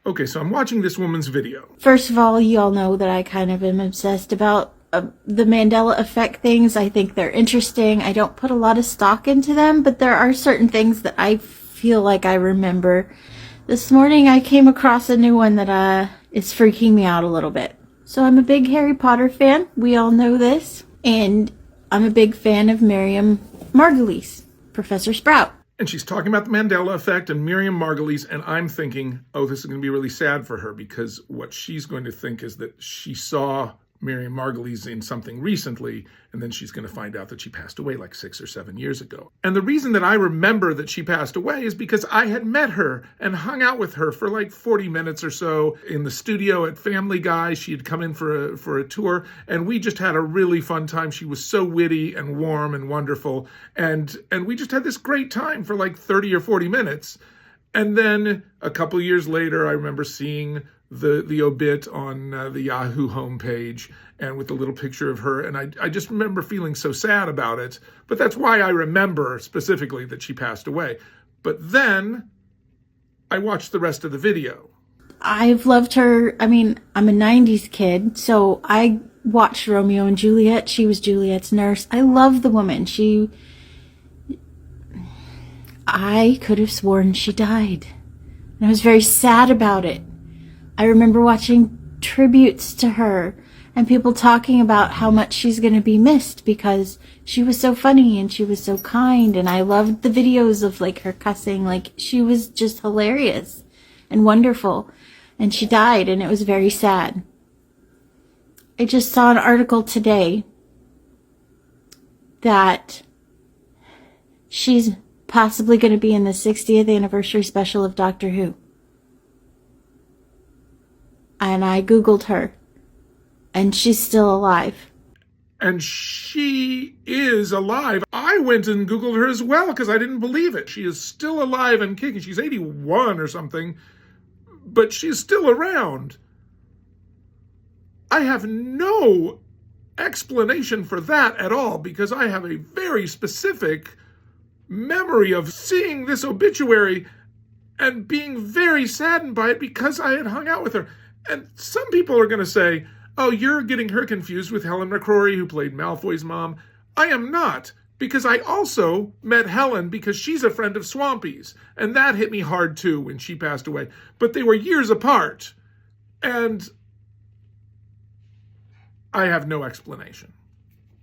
Okay, so I'm watching this woman's video. First of all, you all know that I kind of am obsessed about the Mandela effect things. I think they're interesting. I don't put a lot of stock into them, but there are certain things that I feel like I remember. This morning I came across a new one that is freaking me out a little bit. So I'm a big Harry Potter fan. We all know this. And I'm a big fan of Miriam Margolyes, Professor Sprout. And she's talking about the Mandela effect and Miriam Margolyes, and I'm thinking, oh, this is going to be really sad for her, because what she's going to think is that she saw Miriam Margolyes in something recently, and then she's going to find out that she passed away like 6 or 7 years ago. And the reason that I remember that she passed away is because I had met her and hung out with her for like 40 minutes or so in the studio at Family Guy. She had come in for a tour, and we just had a really fun time. She was so witty and warm and wonderful, and we just had this great time for like 30 or 40 minutes. And then a couple years later, I remember seeing the obit on the Yahoo homepage, and with the little picture of her, and I just remember feeling so sad about it. But that's why I remember specifically that she passed away. But then I watched the rest of the video. I've loved her. I mean, I'm a 90s kid, so I watched Romeo and Juliet. She was Juliet's nurse. I love the woman. I could have sworn she died. And I was very sad about it. I remember watching tributes to her and people talking about how much she's going to be missed because she was so funny and she was so kind. And I loved the videos of like her cussing. Like, she was just hilarious and wonderful. And she died, and it was very sad. I just saw an article today that she's possibly going to be in the 60th anniversary special of Doctor Who. And I Googled her, and she's still alive. And she is alive. I went and Googled her as well because I didn't believe it. She is still alive and kicking. She's 81 or something, but she's still around. I have no explanation for that at all, because I have a very specific memory of seeing this obituary and being very saddened by it because I had hung out with her. And some people are going to say, oh, you're getting her confused with Helen McCrory, who played Malfoy's mom. I am not, because I also met Helen because she's a friend of Swampy's. And that hit me hard too when she passed away. But they were years apart. And I have no explanation.